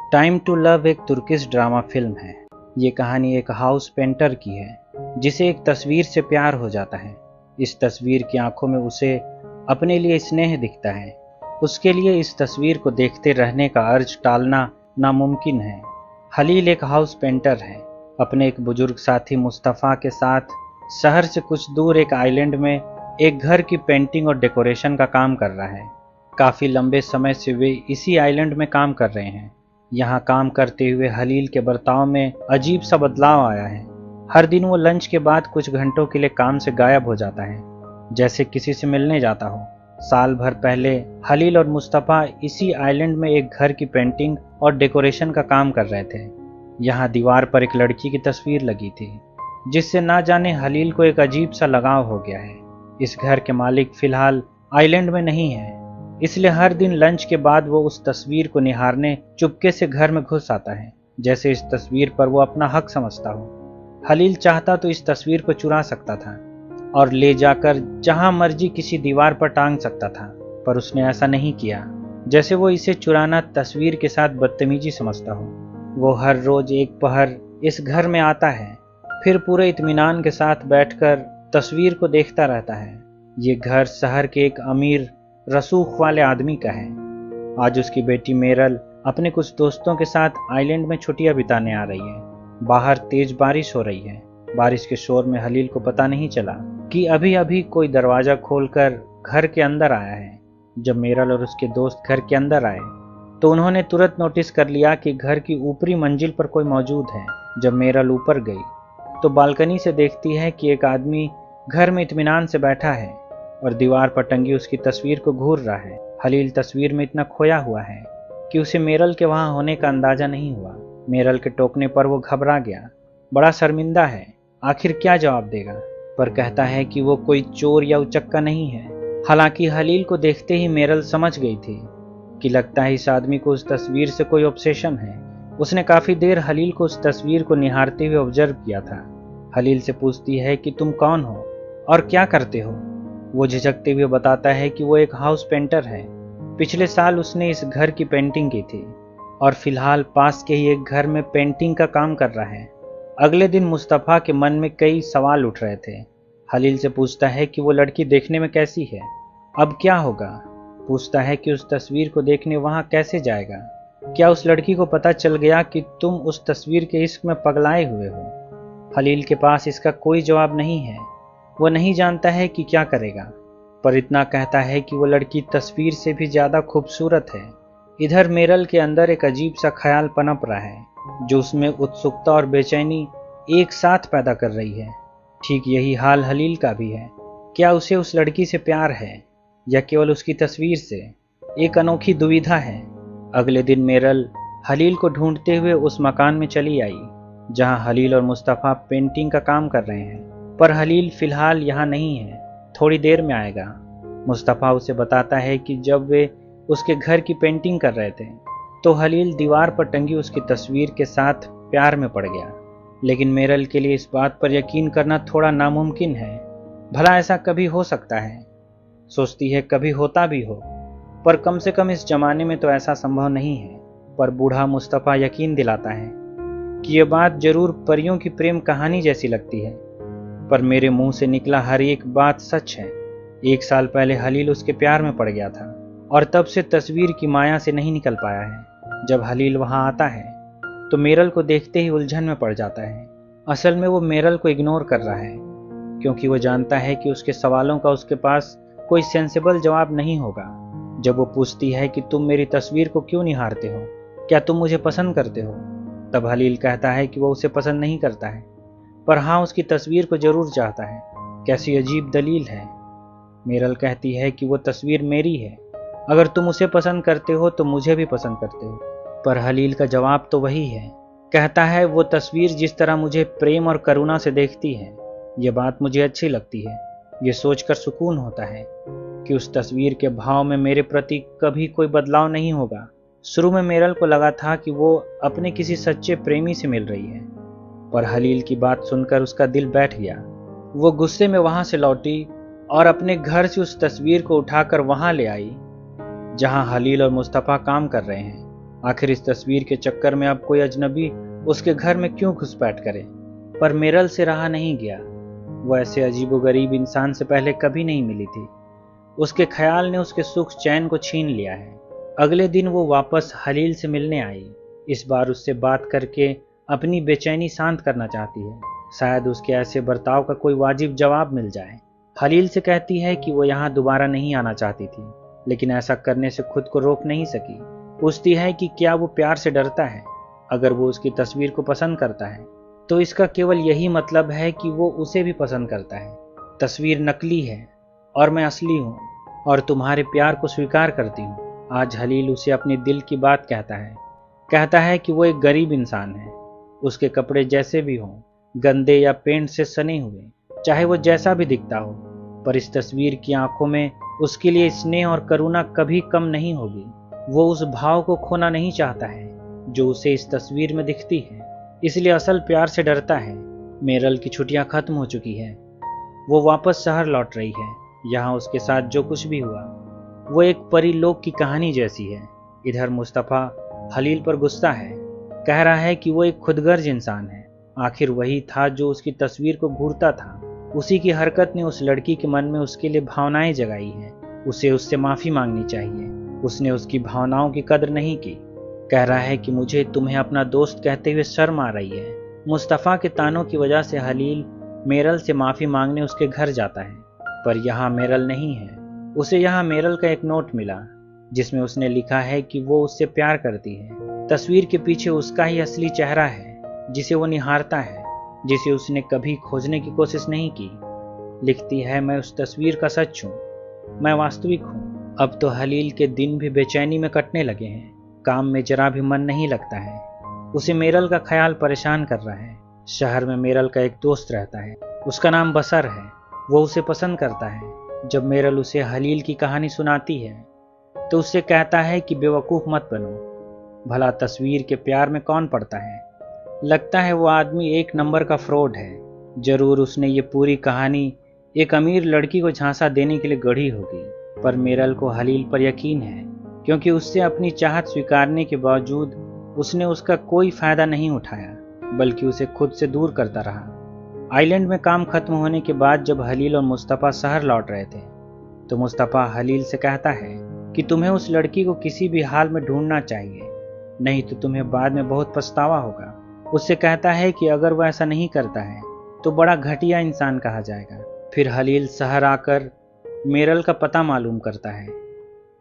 Time to love एक Turkish drama film है। ये कहानी एक हाउस पेंटर की है जिसे एक तस्वीर से प्यार हो जाता है। इस तस्वीर की आंखों में उसे अपने लिए स्नेह दिखता है। उसके लिए इस तस्वीर को देखते रहने का अर्ज टालना नामुमकिन है। हलील एक हाउस पेंटर है। अपने एक बुजुर्ग साथी मुस्तफ़ा के साथ शहर से कुछ दूर एक आइलैंड में एक घर की पेंटिंग और डेकोरेशन का काम कर रहा है। काफ़ी लंबे समय से वे इसी आइलैंड में काम कर रहे हैं। यहाँ काम करते हुए हलील के बर्ताव में अजीब सा बदलाव आया है। हर दिन वो लंच के बाद कुछ घंटों के लिए काम से गायब हो जाता है, जैसे किसी से मिलने जाता हो। साल भर पहले हलील और मुस्तफ़ा इसी आइलैंड में एक घर की पेंटिंग और डेकोरेशन का काम कर रहे थे। यहाँ दीवार पर एक लड़की की तस्वीर लगी थी, जिससे ना जाने हलील को एक अजीब सा लगाव हो गया है। इस घर के मालिक फिलहाल आइलैंड में नहीं है, इसलिए हर दिन लंच के बाद वो उस तस्वीर को निहारने चुपके से घर में घुस आता है, जैसे इस तस्वीर पर वो अपना हक समझता हो। हलील चाहता तो इस तस्वीर को चुरा सकता था और ले जाकर जहां मर्जी किसी दीवार पर टांग सकता था, पर उसने ऐसा नहीं किया, जैसे वो इसे चुराना तस्वीर के साथ बदतमीजी समझता हो। वो हर रोज एक पहर इस घर में आता है, फिर पूरे इत्मीनान के साथ बैठकर तस्वीर को देखता रहता है। ये घर शहर के एक अमीर रसूख वाले आदमी का है। आज उसकी बेटी मेरल अपने कुछ दोस्तों के साथ आइलैंड में छुट्टियां बिताने आ रही है। बाहर तेज बारिश हो रही है। बारिश के शोर में हलील को पता नहीं चला कि अभी अभी कोई दरवाजा खोलकर घर के अंदर आया है। जब मेरल और उसके दोस्त घर के अंदर आए तो उन्होंने तुरंत नोटिस कर लिया कि घर की ऊपरी मंजिल पर कोई मौजूद है। जब मेरल ऊपर गई तो बालकनी से देखती है कि एक आदमी घर में इत्मीनान से बैठा है और दीवार पर टंगी उसकी तस्वीर को घूर रहा है। हलील तस्वीर में इतना खोया हुआ है कि उसे मेरल के वहां होने का अंदाजा नहीं हुआ। मेरल के टोकने पर वो घबरा गया, बड़ा शर्मिंदा है, आखिर क्या जवाब देगा, पर कहता है कि वो कोई चोर या उचक्का नहीं है। हालांकि हलील को देखते ही मेरल समझ गई थी कि लगता है इस आदमी को उस तस्वीर से कोई ऑब्सेशन है। उसने काफी देर हलील को उस तस्वीर को निहारते हुए ऑब्जर्व किया था। हलील से पूछती है कि तुम कौन हो और क्या करते हो। वो झिझकते हुए बताता है कि वो एक हाउस पेंटर है। पिछले साल उसने इस घर की पेंटिंग की थी और फिलहाल पास के ही एक घर में पेंटिंग का काम कर रहा है। अगले दिन मुस्तफ़ा के मन में कई सवाल उठ रहे थे। हलील से पूछता है कि वो लड़की देखने में कैसी है, अब क्या होगा। पूछता है कि उस तस्वीर को देखने वहां कैसे जाएगा। क्या उस लड़की को पता चल गया कि तुम उस तस्वीर के इश्क में पगलाए हुए हो। हलील के पास इसका कोई जवाब नहीं है। वो नहीं जानता है कि क्या करेगा, पर इतना कहता है कि वो लड़की तस्वीर से भी ज्यादा खूबसूरत है। इधर मेरल के अंदर एक अजीब सा ख्याल पनप रहा है, जो उसमें उत्सुकता और बेचैनी एक साथ पैदा कर रही है। ठीक यही हाल हलील का भी है। क्या उसे उस लड़की से प्यार है या केवल उसकी तस्वीर से? एक अनोखी दुविधा है। अगले दिन मेरल हलील को ढूंढते हुए उस मकान में चली आई जहां हलील और मुस्तफ़ा पेंटिंग का काम कर रहे हैं, पर हलील फिलहाल यहाँ नहीं है, थोड़ी देर में आएगा। मुस्तफ़ा उसे बताता है कि जब वे उसके घर की पेंटिंग कर रहे थे तो हलील दीवार पर टंगी उसकी तस्वीर के साथ प्यार में पड़ गया। लेकिन मेरल के लिए इस बात पर यकीन करना थोड़ा नामुमकिन है। भला ऐसा कभी हो सकता है? सोचती है कभी होता भी हो, पर कम से कम इस जमाने में तो ऐसा संभव नहीं है। पर बूढ़ा मुस्तफ़ा यकीन दिलाता है कि यह बात जरूर परियों की प्रेम कहानी जैसी लगती है, पर मेरे मुंह से निकला हर एक बात सच है। 1 साल पहले हलील उसके प्यार में पड़ गया था और तब से तस्वीर की माया से नहीं निकल पाया है। जब हलील वहां आता है तो मेरल को देखते ही उलझन में पड़ जाता है। असल में वो मेरल को इग्नोर कर रहा है, क्योंकि वो जानता है कि उसके सवालों का उसके पास कोई सेंसिबल जवाब नहीं होगा। जब वो पूछती है कि तुम मेरी तस्वीर को क्यों निहारते हो, क्या तुम मुझे पसंद करते हो, तब हलील कहता है कि वो उसे पसंद नहीं करता है, पर हाँ उसकी तस्वीर को जरूर चाहता है। कैसी अजीब दलील है। मेरल कहती है कि वो तस्वीर मेरी है, अगर तुम उसे पसंद करते हो तो मुझे भी पसंद करते हो। पर हलील का जवाब तो वही है। कहता है वो तस्वीर जिस तरह मुझे प्रेम और करुणा से देखती है, ये बात मुझे अच्छी लगती है। ये सोचकर सुकून होता है कि उस तस्वीर के भाव में मेरे प्रति कभी कोई बदलाव नहीं होगा। शुरू में मेरल को लगा था कि वो अपने किसी सच्चे प्रेमी से मिल रही है, पर हलील की बात सुनकर उसका दिल बैठ गया। वो गुस्से में वहां से लौटी और अपने घर से उस तस्वीर को उठाकर वहां ले आई जहां हलील और मुस्तफ़ा काम कर रहे हैं। आखिर इस तस्वीर के चक्कर में अब कोई अजनबी उसके घर में क्यों घुसपैठ करे। पर मेरल से रहा नहीं गया। वो ऐसे अजीबोगरीब इंसान से पहले कभी नहीं मिली थी। उसके ख्याल ने उसके सुख चैन को छीन लिया है। अगले दिन वो वापस हलील से मिलने आई। इस बार उससे बात करके अपनी बेचैनी शांत करना चाहती है। शायद उसके ऐसे बर्ताव का कोई वाजिब जवाब मिल जाए। हलील से कहती है कि वो यहाँ दोबारा नहीं आना चाहती थी, लेकिन ऐसा करने से खुद को रोक नहीं सकी। पूछती है कि क्या वो प्यार से डरता है। अगर वो उसकी तस्वीर को पसंद करता है तो इसका केवल यही मतलब है कि वो उसे भी पसंद करता है। तस्वीर नकली है और मैं असली हूँ और तुम्हारे प्यार को स्वीकार करती हूँ। आज हलील उसे अपने दिल की बात कहता है कि वो एक गरीब इंसान है। उसके कपड़े जैसे भी हों, गंदे या पेंट से सने हुए, चाहे वो जैसा भी दिखता हो, पर इस तस्वीर की आंखों में उसके लिए स्नेह और करुणा कभी कम नहीं होगी। वो उस भाव को खोना नहीं चाहता है जो उसे इस तस्वीर में दिखती है, इसलिए असल प्यार से डरता है। मेरल की छुट्टियां खत्म हो चुकी है। वो वापस शहर लौट रही है। यहाँ उसके साथ जो कुछ भी हुआ वो एक परीलोक की कहानी जैसी है। इधर मुस्तफ़ा हलील पर गुस्सा है, कह रहा है कि वो एक खुदगर्ज इंसान है। आखिर वही था जो उसकी तस्वीर को घूरता था। उसी की हरकत ने उस लड़की के मन में उसके लिए भावनाएं जगाई हैं। उसे उससे माफ़ी मांगनी चाहिए। उसने उसकी भावनाओं की कदर नहीं की। कह रहा है कि मुझे तुम्हें अपना दोस्त कहते हुए शर्म आ रही है। मुस्तफ़ा के तानों की वजह से हलील मेरल से माफ़ी मांगने उसके घर जाता है, पर यहाँ मेरल नहीं है। उसे यहाँ मेरल का एक नोट मिला जिसमें उसने लिखा है कि वो उससे प्यार करती है। तस्वीर के पीछे उसका ही असली चेहरा है जिसे वो निहारता है, जिसे उसने कभी खोजने की कोशिश नहीं की। लिखती है, मैं उस तस्वीर का सच हूँ, मैं वास्तविक हूँ। अब तो हलील के दिन भी बेचैनी में कटने लगे हैं। काम में जरा भी मन नहीं लगता है। उसे मेरल का ख्याल परेशान कर रहा है। शहर में मेरल का एक दोस्त रहता है, उसका नाम बसर है। वो उसे पसंद करता है। जब मेरल उसे हलील की कहानी सुनाती है तो उससे कहता है कि बेवकूफ़ मत बनो। भला तस्वीर के प्यार में कौन पड़ता है। लगता है वो आदमी एक नंबर का फ्रॉड है। जरूर उसने ये पूरी कहानी एक अमीर लड़की को झांसा देने के लिए गढ़ी होगी। पर मेरल को हलील पर यकीन है, क्योंकि उससे अपनी चाहत स्वीकारने के बावजूद उसने उसका कोई फायदा नहीं उठाया, बल्कि उसे खुद से दूर करता रहा। आइलैंड में काम खत्म होने के बाद जब हलील और मुस्तफ़ा शहर लौट रहे थे तो मुस्तफ़ा हलील से कहता है कि तुम्हें उस लड़की को किसी भी हाल में ढूंढना चाहिए, नहीं तो तुम्हें बाद में बहुत पछतावा होगा। उससे कहता है कि अगर वह ऐसा नहीं करता है तो बड़ा घटिया इंसान कहा जाएगा। फिर हलील शहर आकर मेरल का पता मालूम करता है,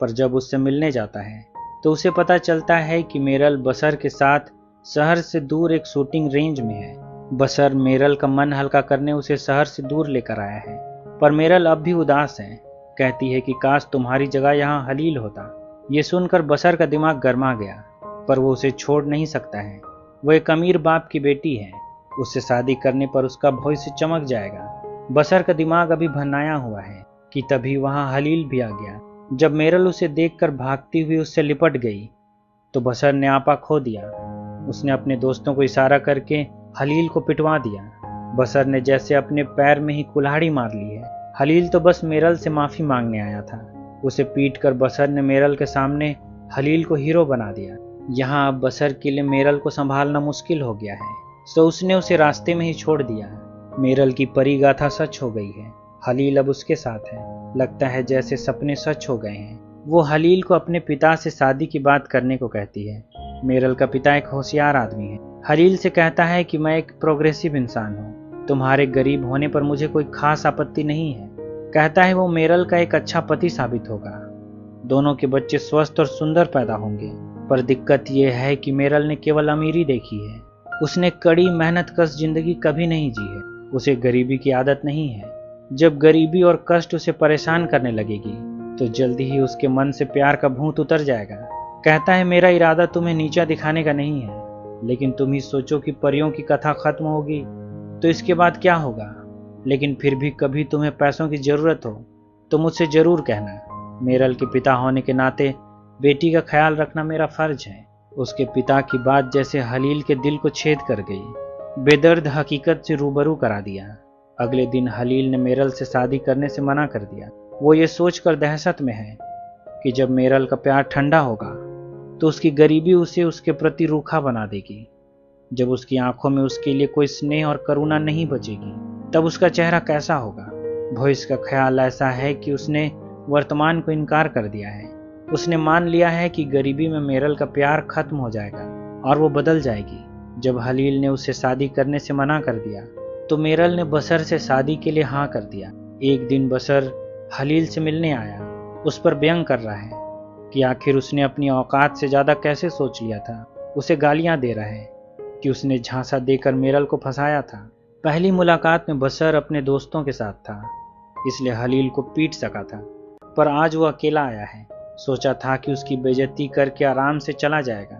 पर जब उससे मिलने जाता है तो उसे पता चलता है कि मेरल बसर के साथ शहर से दूर एक शूटिंग रेंज में है। बसर मेरल का मन हल्का करने उसे शहर से दूर लेकर आया है, पर मेरल अब भी उदास है। कहती है कि काश तुम्हारी जगह यहाँ हलील होता। ये सुनकर बसर का दिमाग गर्मा गया, पर वो उसे छोड़ नहीं सकता है। वो एक अमीर बाप की बेटी है, उससे शादी करने पर उसका भविष्य चमक जाएगा। बसर का दिमाग अभी भन्नाया हुआ है कि तभी वहाँ हलील भी आ गया। जब मेरल उसे देखकर भागती हुई उससे लिपट गई तो बसर ने आपा खो दिया। उसने अपने दोस्तों को इशारा करके हलील को पिटवा दिया। बसर ने जैसे अपने पैर में ही कुल्हाड़ी मार ली है। हलील तो बस मेरल से माफ़ी मांगने आया था। उसे पीटकर बसर ने मेरल के सामने हलील को हीरो बना दिया। यहाँ अब बसर के लिए मेरल को संभालना मुश्किल हो गया है, तो उसने उसे रास्ते में ही छोड़ दिया। मेरल की परी गाथा सच हो गई है। हलील अब उसके साथ है। लगता है जैसे सपने सच हो गए हैं। वो हलील को अपने पिता से शादी की बात करने को कहती है। मेरल का पिता एक होशियार आदमी है। हलील से कहता है कि मैं एक प्रोग्रेसिव इंसान हूँ, तुम्हारे गरीब होने पर मुझे कोई खास आपत्ति नहीं है। कहता है वो मेरल का एक अच्छा पति साबित होगा। दोनों के बच्चे स्वस्थ और सुंदर पैदा होंगे। पर दिक्कत यह है कि मेरल ने केवल अमीरी देखी है। उसने कड़ी मेहनत कश जिंदगी कभी नहीं जी है। उसे गरीबी की आदत नहीं है। जब गरीबी और कष्ट उसे परेशान करने लगेगी तो जल्दी ही उसके मन से प्यार का भूत उतर जाएगा। कहता है मेरा इरादा तुम्हें नीचा दिखाने का नहीं है, लेकिन तुम ही सोचो कि परियों की कथा खत्म होगी तो इसके बाद क्या होगा। लेकिन फिर भी कभी तुम्हें पैसों की जरूरत हो तो मुझसे जरूर कहना। मेरल के पिता होने के नाते बेटी का ख्याल रखना मेरा फर्ज है। उसके पिता की बात जैसे हलील के दिल को छेद कर गई। बेदर्द हकीकत से रूबरू करा दिया। अगले दिन हलील ने मेरल से शादी करने से मना कर दिया। वो ये सोचकर दहशत में है कि जब मेरल का प्यार ठंडा होगा तो उसकी गरीबी उसे उसके प्रति रूखा बना देगी। जब उसकी आंखों में उसके लिए कोई स्नेह और करुणा नहीं बचेगी, तब उसका चेहरा कैसा होगा? भविष्य का ख्याल ऐसा है कि उसने वर्तमान को इनकार कर दिया है। उसने मान लिया है कि गरीबी में मेरल का प्यार खत्म हो जाएगा और वो बदल जाएगी। जब हलील ने उसे शादी करने से मना कर दिया, तो मेरल ने बसर से शादी के लिए हाँ कर दिया। एक दिन बसर हलील से मिलने आया, उस पर व्यंग कर रहा है कि आखिर उसने अपनी औकात से ज्यादा कैसे सोच लिया था। उसे गालियां दे रहा है कि उसने झांसा देकर मेरल को फंसाया था। पहली मुलाकात में बसर अपने दोस्तों के साथ था, इसलिए हलील को पीट सका था, पर आज वो अकेला आया है। सोचा था कि उसकी बेइज्जती करके आराम से चला जाएगा,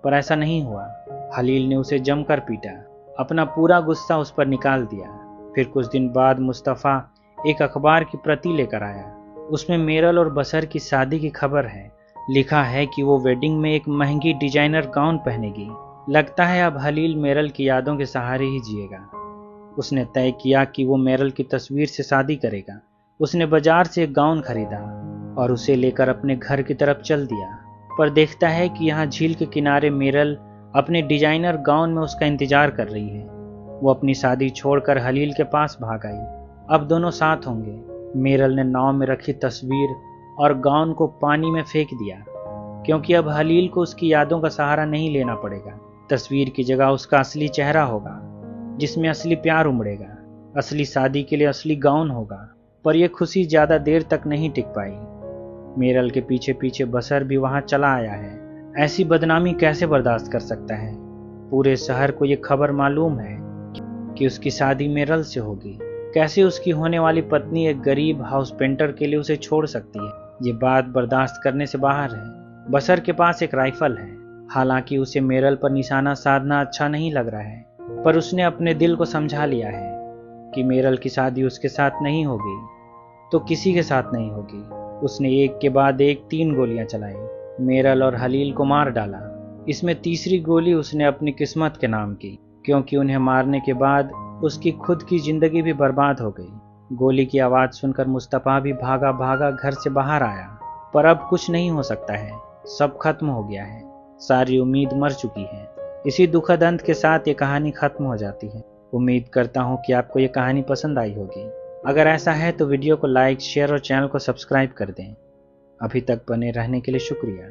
पर ऐसा नहीं हुआ। हलील ने उसे जमकर पीटा, अपना पूरा गुस्सा उस पर निकाल दिया। फिर कुछ दिन बाद मुस्तफ़ा एक अखबार की प्रति लेकर आया। उसमें मेरल और बसर की शादी की खबर है। लिखा है कि वो वेडिंग में एक महंगी डिजाइनर गाउन पहनेगी। लगता है अब हलील मेरल की यादों के सहारे ही जिएगा। उसने तय किया कि वो मेरल की तस्वीर से शादी करेगा। उसने बाजार से एक गाउन खरीदा और उसे लेकर अपने घर की तरफ चल दिया, पर देखता है कि यहाँ झील के किनारे मेरल अपने डिजाइनर गाउन में उसका इंतजार कर रही है। वो अपनी शादी छोड़कर हलील के पास भाग आई। अब दोनों साथ होंगे। मेरल ने नाव में रखी तस्वीर और गाउन को पानी में फेंक दिया, क्योंकि अब हलील को उसकी यादों का सहारा नहीं लेना पड़ेगा। तस्वीर की जगह उसका असली चेहरा होगा, जिसमें असली प्यार उमड़ेगा। असली शादी के लिए असली गाउन होगा। पर यह खुशी ज्यादा देर तक नहीं टिक पाई। मेरल के पीछे पीछे बसर भी वहां चला आया है। ऐसी बदनामी कैसे बर्दाश्त कर सकता है? पूरे शहर को यह खबर मालूम है कि उसकी शादी मेरल से होगी। कैसे उसकी होने वाली पत्नी एक गरीब हाउस पेंटर के लिए उसे छोड़ सकती है? ये बात बर्दाश्त करने से बाहर है। बसर के पास एक राइफल है। हालांकि उसे मेरल पर निशाना साधना अच्छा नहीं लग रहा है, पर उसने अपने दिल को समझा लिया है कि मेरल की शादी उसके साथ नहीं होगी तो किसी के साथ नहीं होगी। उसने एक के बाद एक 3 गोलियां चलाई। मेरल और हलील को मार डाला। इसमें तीसरी गोली उसने अपनी किस्मत के नाम की, क्योंकि उन्हें मारने के बाद उसकी खुद की जिंदगी भी बर्बाद हो गई। गोली की आवाज सुनकर मुस्तफ़ा भी भागा भागा घर से बाहर आया, पर अब कुछ नहीं हो सकता है। सब खत्म हो गया है। सारी उम्मीद मर चुकी है। इसी दुखद अंत के साथ ये कहानी खत्म हो जाती है। उम्मीद करता हूँ कि आपको ये कहानी पसंद आई होगी। अगर ऐसा है तो वीडियो को लाइक, शेयर और चैनल को सब्सक्राइब कर दें। अभी तक बने रहने के लिए शुक्रिया।